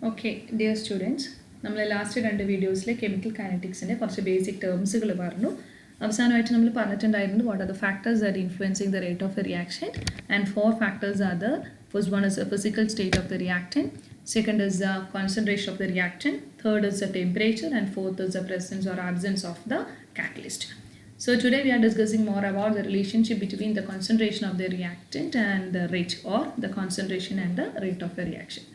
Okay, dear students, നമ്മൾ last 2 വീഡിയോസിലെ chemical കൈനറ്റിക്സിൻ്റെ കുറച്ച് basic ടേംസുകൾ പറഞ്ഞു. അവസാനമായിട്ട് നമ്മൾ പറഞ്ഞിട്ടുണ്ടായിരുന്നു what are the factors that influencing the rate of a reaction and 4 factors are the first one is the physical state of the reactant, second is the concentration of the reactant, third is the temperature, and fourth is the presence or absence of the catalyst. So today we are discussing more about the relationship between the concentration of the reactant and the rate, or the concentration and the rate of a reaction.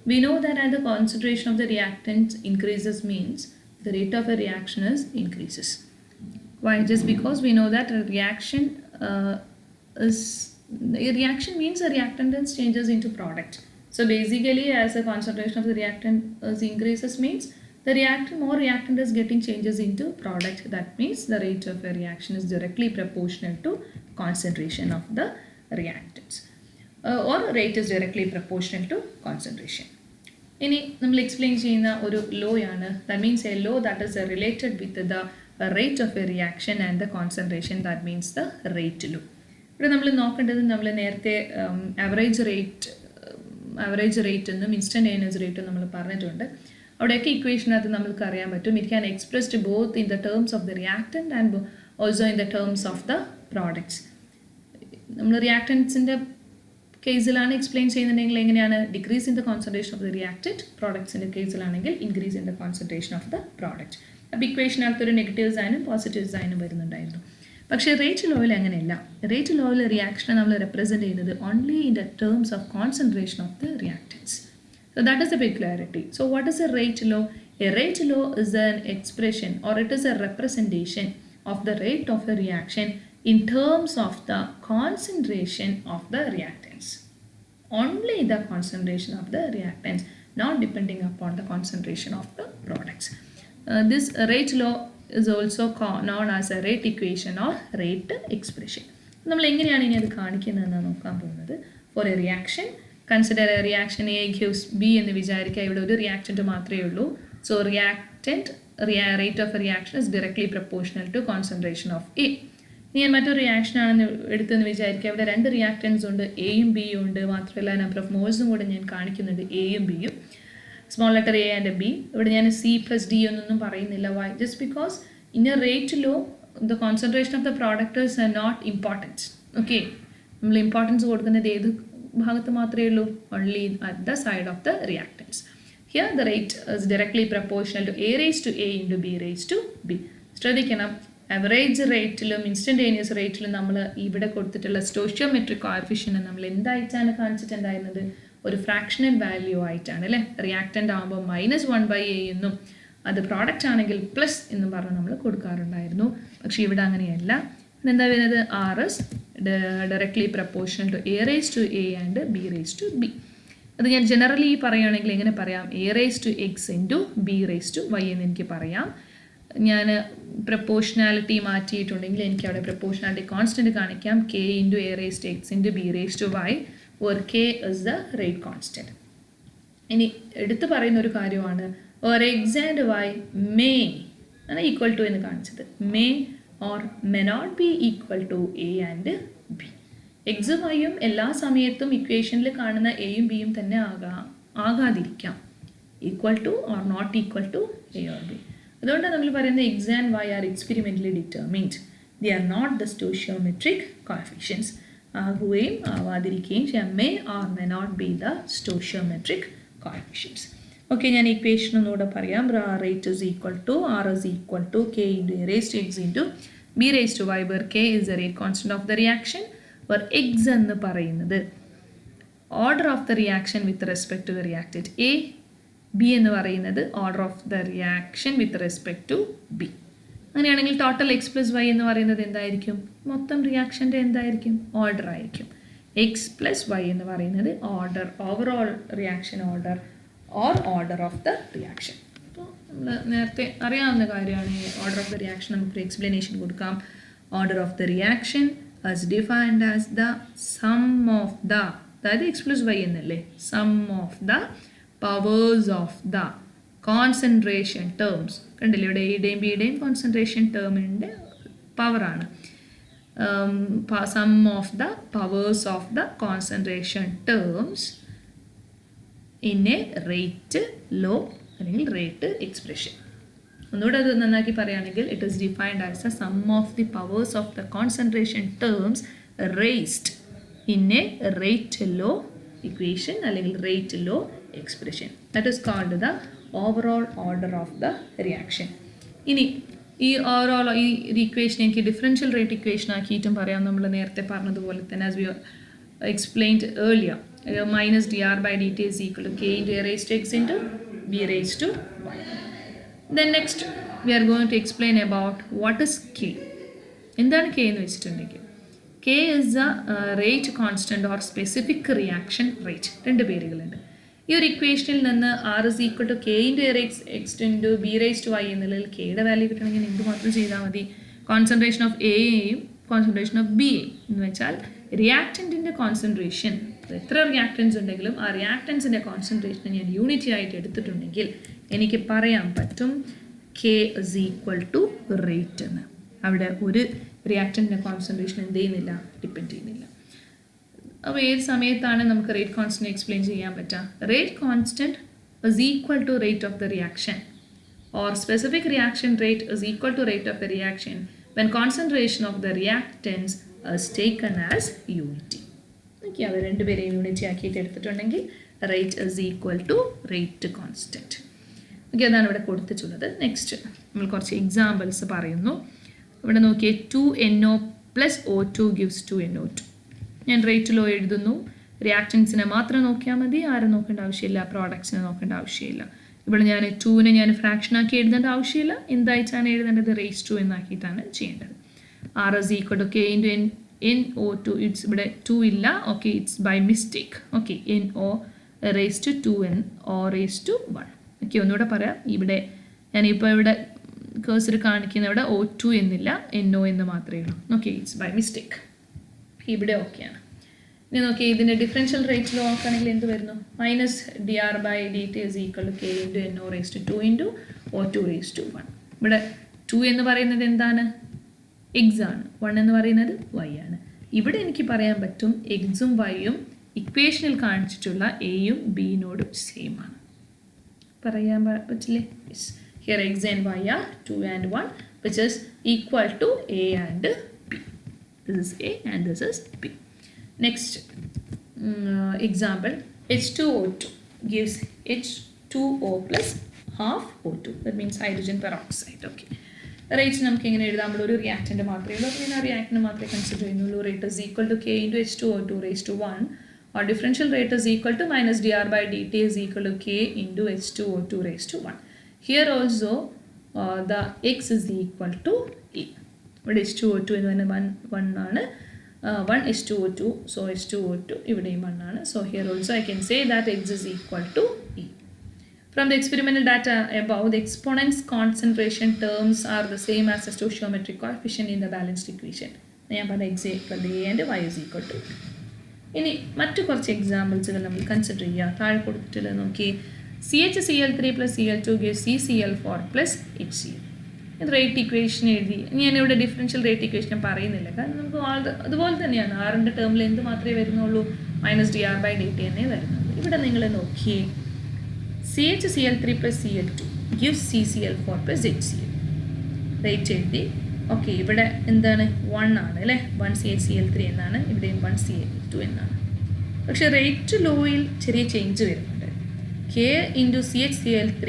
We know that as the concentration of the reactant increases means the rate of a reaction increases. Why? Just because we know that a reaction means a reactant changes into product. So basically, as the concentration of the reactant increases means the more reactant is getting changes into product. That means the rate of a reaction is directly proportional to concentration of the reactants, or rate is directly proportional to concentration. ഇനി നമ്മൾ explain ചെയ്യുന്ന ഒരു law ആണ്. That means a law that is related with the rate of a reaction and the concentration. That means the rate law. ഇവിടെ നമ്മൾ നോക്കേണ്ടത് നമ്മൾ നേരത്തെ ആവറേജ് റേറ്റ് എന്നും ഇൻസ്റ്റൻറ്റേനിയസ് റേറ്റും നമ്മൾ പറഞ്ഞിട്ടുണ്ട്. അവിടെയൊക്കെ ഇക്വേഷനകത്ത് നമുക്ക് അറിയാൻ പറ്റും it can expressed both in the terms of the reactant and also in the terms of the products. നമ്മൾ റിയാക്റ്റൻസിൻ്റെ കേസിലാണ് എക്സ്പ്ലെയിൻ ചെയ്യുന്നുണ്ടെങ്കിൽ എങ്ങനെയാണ് decrease in the concentration of the reactant, പ്രോഡക്ട്സിൻ്റെ കേസിലാണെങ്കിൽ increase in the concentration of the product. അപ്പോൾ ഇക്വേഷനകത്തൊരു negative സൈനും positive സൈനും വരുന്നുണ്ടായിരുന്നു. പക്ഷേ റേറ്റ് ലോയിൽ അങ്ങനെയല്ല. റേറ്റ് ലോയിൽ റിയാക്ഷനെ നമ്മൾ റെപ്രസെൻറ്റ് ചെയ്യുന്നത് only in the terms of concentration of the reactance. So that is a big clarity. So what is a rate law? A rate law is an expression, or it is a representation of the rate of a reaction in terms of the concentration of the reactants. Only the concentration of the reactants, not depending upon the concentration of the products. This rate law is also known as a rate equation or rate expression. നമ്മൾ എങ്ങനെയാണ് ഇനി അത് കാണിക്കുന്നതെന്നാണ് നോക്കാൻ പോകുന്നത്. For a reaction, consider a reaction A gives B എന്ന് വിചാരിക്കുക. ഇവിടെ ഒരു റിയാക്റ്റൻറ്റ് മാത്രമേ ഉള്ളൂ. So rate of a reaction is directly proportional to concentration of A. ഞാൻ മറ്റൊരു റിയാക്ഷൻ ആണെന്ന് എടുത്തെന്ന് വിചാരിക്കുക. ഇവിടെ 2 റിയാക്റ്റൻസ് ഉണ്ട്, എയും ബിയും ഉണ്ട്. മാത്രമല്ല നമ്പർ ഓഫ് മോൾസും കൂടെ ഞാൻ കാണിക്കുന്നുണ്ട്, എയും ബിയും, small letter a and b. ഇവിടെ ഞാൻ C+D എന്നൊന്നും പറയുന്നില്ല. Why? Just because in a rate law the concentration of the product is not important. Okay, നമ്മൾ ഇമ്പോർട്ടൻസ് കൊടുക്കുന്നത് ഏത് ഭാഗത്ത് മാത്രമേ ഉള്ളൂ? Only at the side of the reactants. Here the rate is directly proportional to A raised to A into B raised to B. ശ്രദ്ധിക്കണം, average റേറ്റിലും instantaneous റേറ്റിലും നമ്മൾ ഇവിടെ കൊടുത്തിട്ടുള്ള സ്റ്റോഷ്യോമെട്രിക് കോഎഫിഷ്യന്റ് നമ്മൾ എന്തായിട്ടാണ് കാണിച്ചിട്ടുണ്ടായിരുന്നത്? ഒരു ഫ്രാക്ഷണൽ വാല്യൂ ആയിട്ടാണ് അല്ലേ? റിയാക്റ്റൻ്റ് ആകുമ്പോൾ -1/A എന്നും അത് പ്രോഡക്റ്റ് ആണെങ്കിൽ പ്ലസ് എന്നും പറഞ്ഞ് നമ്മൾ കൊടുക്കാറുണ്ടായിരുന്നു. പക്ഷേ ഇവിടെ അങ്ങനെയല്ല. എന്താ വരുന്നത്? R is directly proportional to A raised to A and B raised to B. അത് ഞാൻ ജനറലി പറയുകയാണെങ്കിൽ എങ്ങനെ പറയാം? A raised to X into B raised to Y എന്ന് എനിക്ക് പറയാം. ഞാൻ പ്രപ്പോർഷണാലിറ്റി മാറ്റിയിട്ടുണ്ടെങ്കിൽ എനിക്ക് അവിടെ പ്രപ്പോർഷണാലിറ്റി കോൺസ്റ്റൻറ്റ് കാണിക്കാം. K into A raised to X into B raised to Y, where K is the rate constant. ഇനി എടുത്തു പറയുന്ന ഒരു കാര്യമാണ് or X and Y may ആണ് ഈക്വൽ ടു എന്ന് കാണിച്ചത്. may or may not be equal to A and B. എക്സും വൈയും എല്ലാ സമയത്തും ഇക്വേഷനിൽ കാണുന്ന എയും ബിയും തന്നെ ആകാതിരിക്കാം. Equal to or not equal to A or B. അതുകൊണ്ടാണ് നമ്മൾ പറയുന്നത് x and y are experimentally determined. They are not the stoichiometric coefficients. ആകുകയും ആവാതിരിക്കുകയും ചെയ്യാം. May or may not be the stoichiometric coefficients. Okay, ഞാൻ ഇക്വേഷൻ ഒന്നുകൂടെ പറയാം. Rate is equal to R is equal to K into A raised to X into B raised to Y, where K is the rate constant of the reaction, where X എന്ന് പറയുന്നത് order of the reaction with respect to the reactant A, B എന്ന് പറയുന്നത് order of the reaction with respect to B. അങ്ങനെയാണെങ്കിൽ total X plus Y എന്ന് പറയുന്നത് എന്തായിരിക്കും? മൊത്തം റിയാക്ഷൻ്റെ എന്തായിരിക്കും? ഓർഡർ ആയിരിക്കും. X plus Y എന്ന് പറയുന്നത് order, overall reaction order or order of the reaction. അപ്പോൾ നമ്മൾ നേരത്തെ അറിയാവുന്ന കാര്യമാണ്. ഓർഡർ ഓഫ് ദ റിയാക്ഷൻ നമുക്കൊരു എക്സ്പ്ലനേഷൻ കൊടുക്കാം. Order of the reaction as defined as the sum of the, അതായത് X plus Y എന്നല്ലേ, sum of the powers of the concentration terms. കണ്ടില്ലേ, ഇവിടെ എയുടെയും ബിയുടെയും കോൺസെൻട്രേഷൻ ടേമിൻ്റെ പവറാണ്. sum of the powers of the concentration terms in a rate law അല്ലെങ്കിൽ rate expression. ഒന്നുകൂടെ അത് നന്നാക്കി പറയുകയാണെങ്കിൽ it is defined as a sum of the powers of the concentration terms raised in a rate law equation അല്ലെങ്കിൽ rate law expression. That is called the overall order of the reaction. ഇനി ഈ overall ഈ equation എനിക്ക് differential rate equation ആക്കിയിട്ടും പറയാം. നമ്മൾ നേരത്തെ പറഞ്ഞതുപോലെ തന്നെ as we explained earlier, minus dr by dt is equal to k into a raised to x into b raised to 1. Then next we are going to explain about what is k. എന്താണ് k എന്ന് വെച്ചിട്ടുണ്ടെങ്കിൽ k is a rate constant or specific reaction rate. രണ്ട് പേരുകളുണ്ട്. ഈ ഒരു ഇക്വേഷനിൽ നിന്ന് r is equal to k into a raised x into b raised to y എന്നുള്ളതിൽ k യുടെ വാല്യൂ കിട്ടണമെങ്കിൽ എന്ത് മാത്രം ചെയ്താൽ മതി? കോൺസെൻട്രേഷൻ ഓഫ് എയും കോൺസെൻട്രേഷൻ ഓഫ് ബി എയും എന്ന് വെച്ചാൽ റിയാക്റ്റൻറ്റിൻ്റെ കോൺസെൻട്രേഷൻ എത്ര റിയാക്റ്റൻസ് ഉണ്ടെങ്കിലും ആ റിയാക്റ്റൻസിൻ്റെ കോൺസെൻട്രേഷൻ ഞാൻ യൂണിറ്റി ആയിട്ട് എടുത്തിട്ടുണ്ടെങ്കിൽ എനിക്ക് പറയാൻ പറ്റും K is equal to rate എന്ന്. അവിടെ ഒരു റിയാക്റ്റൻറ്റിൻ്റെ കോൺസെൻട്രേഷൻ എന്ത് ചെയ്യുന്നില്ല, ഡിപ്പെൻഡ് ചെയ്യുന്നില്ല. അപ്പോൾ ഏത് സമയത്താണ് നമുക്ക് റേറ്റ് കോൺസ്റ്റൻറ്റ് എക്സ്പ്ലെയിൻ ചെയ്യാൻ പറ്റുക? Rate constant is equal to rate of the reaction or specific reaction rate is equal to rate of the reaction when concentration of the reactants is taken as unity. Okay, അത് രണ്ടുപേരെയും unity ആക്കിയിട്ട് എടുത്തിട്ടുണ്ടെങ്കിൽ rate is equal to rate constant. Okay, അതാണ് ഇവിടെ കൊടുത്തിട്ടുള്ളത്. Next നമ്മൾ കുറച്ച് examples പറയുന്നു. ഇവിടെ നോക്കിയേ, 2NO + O2 gives 2NO2. ഞാൻ റേറ്റ് ലോ എഴുതുന്നു. റിയാക്റ്റൻസിനെ മാത്രം നോക്കിയാൽ മതി, ആരും നോക്കേണ്ട ആവശ്യമില്ല, പ്രോഡക്ട്സിനെ നോക്കേണ്ട ആവശ്യമില്ല. ഇവിടെ ഞാൻ 2നെ ഞാൻ ഫ്രാക്ഷനാക്കി എഴുതേണ്ട ആവശ്യമില്ല. എന്തായിട്ടാണ് എഴുതേണ്ടത്? റേസ് 2 എന്നാക്കിയിട്ടാണ് ചെയ്യേണ്ടത്. R is equal to K into NO2. It's ഇവിടെ 2 ഇല്ല. Okay, it's by mistake. Okay, NO raised to 2N O raised to 1. Okay, ഒന്നുകൂടെ പറയാം. ഇവിടെ ഞാനിപ്പോൾ ഇവിടെ കേഴ്സർ കാണിക്കുന്ന ഇവിടെ O2 എന്നില്ല, NO എന്ന് മാത്രമേ ഉള്ളൂ. Okay, it's by mistake. ഇവിടെ ഓക്കെയാണ്. ഇനി നോക്കി, ഇതിൻ്റെ ഡിഫറൻഷ്യൽ റേറ്റ് ലോ നോക്കുകയാണെങ്കിൽ എന്ത് വരുന്നു? Minus dr by dt is equal to k into NO raised to 2 into O2 raised to 1. ഇവിടെ 2 എന്ന് പറയുന്നത് എന്താണ്? എക്സ് ആണ്. 1 എന്ന് പറയുന്നത് y ആണ്. ഇവിടെ എനിക്ക് പറയാൻ പറ്റും എക്സും വൈയും ഇക്വേഷനിൽ കാണിച്ചിട്ടുള്ള എയും ബിനോടും സെയിം ആണ്. പറയാൻ പറ്റില്ലേ? Here x and y are 2 and 1 which is equal to a and b. This is a and this is b. Next example, H2O2 gives H2O plus half O2. That means hydrogen peroxide. Okay. Rate നമുക്ക് എങ്ങനെ എഴുതാം? നമ്മൾ ഒരു reactant മാത്രമേ ഉള്ളൂ, പിന്നെ ആ reactant മാത്രമേ കൺസിഡർ ചെയ്യുന്നുള്ളൂ. Rate is equal to K into H2O2 raised to 1 or differential rate is equal to minus dr by dt is equal to k into H2O2 raised to 1. Here also the x is equal to e. ഇവിടെ H2O2 എന്ന് പറയുന്നത് 1 ആണ്. 1 H2O2, so H2O2 ഇവിടെയും 1 ആണ്. So here also I can say that x is equal to e. From the experimental data above, the exponent's concentration terms are the same as the stoichiometric coefficient in the balanced equation. ഞാൻ പറഞ്ഞ x equal to a and y is equal to e. ഇനി മറ്റു കുറച്ച് എക്സാമ്പിൾസുകൾ നമ്മൾ consider ചെയ്യുക. താഴെ കൊടുത്തിട്ടുള്ളത് നോക്കി, CHCl3 plus Cl2 gives CCl4 plus HCl. Rate equation എഴുതി. ഞാനിവിടെ ഡിഫറൻഷ്യൽ റേറ്റ് ഇക്വേഷൻ പറയുന്നില്ല, കാരണം നമുക്ക് അതുപോലെ തന്നെയാണ്. ആറിൻ്റെ ടേമിൽ എന്ത് മാത്രമേ വരുന്നുള്ളൂ? മൈനസ് dr by dt എന്നേ വരുന്നുള്ളൂ. ഇവിടെ നിങ്ങൾ നോക്കിയേ, CHCl3 plus Cl2 gives CCl4 plus HCl. Rate എഴുതി. ഓക്കെ, ഇവിടെ എന്താണ്? 1 ആണ് അല്ലേ? 1 CHCl3 എന്നാണ്, ഇവിടെയും 1 Cl2 എന്നാണ്. പക്ഷേ റേറ്റ് ലോയിൽ ചെറിയ ചേഞ്ച് വരുന്നുണ്ട്. K into CHCl3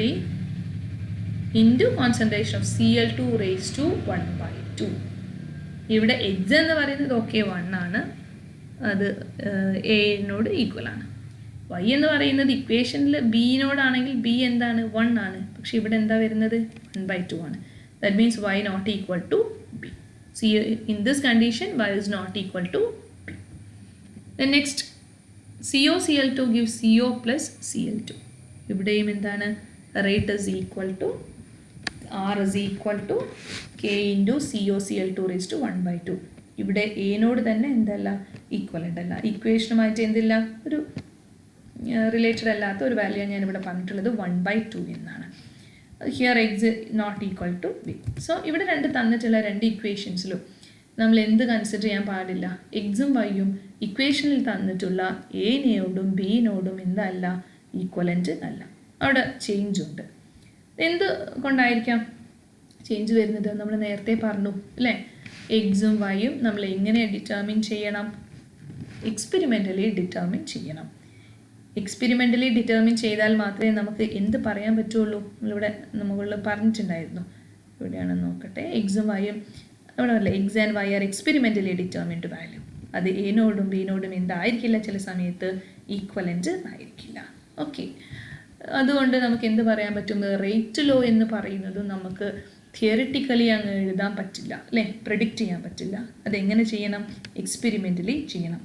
into concentration of Cl2 raised to 1/2. ഇവിടെ എക്സ് എന്ന് പറയുന്നത് ഓക്കെ 1 ആണ്, അത് എനോട് ഈക്വൽ ആണ്. വൈ എന്ന് പറയുന്നത് ഇക്വേഷനിൽ ബിനോടാണെങ്കിൽ ബി എന്താണ്? 1 ആണ്. പക്ഷെ ഇവിടെ എന്താ വരുന്നത്? 1/2 ആണ്. That means y not equal to b. See, in this condition y is not equal to b. Then next, COCl2 gives CO plus Cl2. ഇവിടെയും എന്താണ്? rate is equal to R is equal to K into COCl2 raised to 1/2. ഇവിടെ എനോട് തന്നെ എന്തല്ല? Equivalent അല്ല. ഇക്വേഷനുമായിട്ട് എന്തില്ല? ഒരു related അല്ലാത്ത ഒരു വാല്യൂ ഞാനിവിടെ പറഞ്ഞിട്ടുള്ളത് 1/2 എന്നാണ്. Here x not equal to b. So ഇവിടെ തന്നിട്ടുള്ള രണ്ട് ഇക്വേഷൻസിലും നമ്മൾ എന്ത് കൺസിഡർ ചെയ്യാൻ പാടില്ല? എക്സും വൈയും ഇക്വേഷനിൽ തന്നിട്ടുള്ള എനോടും ബിനോടും എന്തല്ല? ഈക്വലൻ്റ് അല്ല, അവിടെ ചേഞ്ച് ഉണ്ട്. എന്ത് കൊണ്ടായിരിക്കാം ചേഞ്ച് വരുന്നത്? നമ്മൾ നേരത്തെ പറഞ്ഞു അല്ലേ, എക്സും വൈയും നമ്മൾ എങ്ങനെ ഡിറ്റർമിൻ ചെയ്യണം? എക്സ്പെരിമെൻ്റലി ഡിറ്റർമിൻ ചെയ്യണം. എക്സ്പെരിമെൻ്റലി ഡിറ്റർമിൻ ചെയ്താൽ മാത്രമേ നമുക്ക് എന്ത് പറയാൻ പറ്റുള്ളൂ. നമ്മളിവിടെ മുകളിൽ പറഞ്ഞിട്ടുണ്ടായിരുന്നു, ഇവിടെയാണെന്ന് നോക്കട്ടെ, എക്സും വൈയും അവിടെ അല്ലേ, x and y are experimentally determined value. അത് എനോടും ബിനോടും എന്തായിരിക്കില്ല, ചില സമയത്ത് ഈക്വലൻ്റ് ആയിരിക്കില്ല. ഓക്കെ, അതുകൊണ്ട് നമുക്ക് എന്ത് പറയാൻ പറ്റും? റേറ്റ് ലോ എന്ന് പറയുന്നത് നമുക്ക് തിയറിറ്റിക്കലി അങ്ങ് എഴുതാൻ പറ്റില്ല അല്ലേ, പ്രെഡിക്റ്റ് ചെയ്യാൻ പറ്റില്ല. അതെങ്ങനെ ചെയ്യണം? എക്സ്പെരിമെൻ്റലി ചെയ്യണം.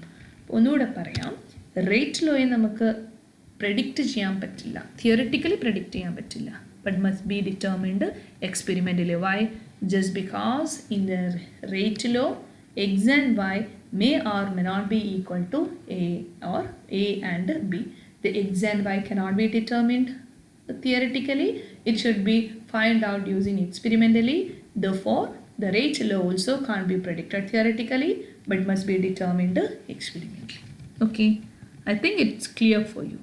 ഒന്നുകൂടെ പറയാം, റേറ്റ് ലോയെ നമുക്ക് പ്രെഡിക്റ്റ് ചെയ്യാൻ പറ്റില്ല, തിയറിറ്റിക്കലി പ്രെഡിക്റ്റ് ചെയ്യാൻ പറ്റില്ല, but must be determined experimentally. Why? Just because in the rate law x and y may or may not be equal to a or a and b. The x and y cannot be determined theoretically, it should be found out using experimentally. Therefore the rate law also can't be predicted theoretically but must be determined experimentally. Okay, I think it's clear for you.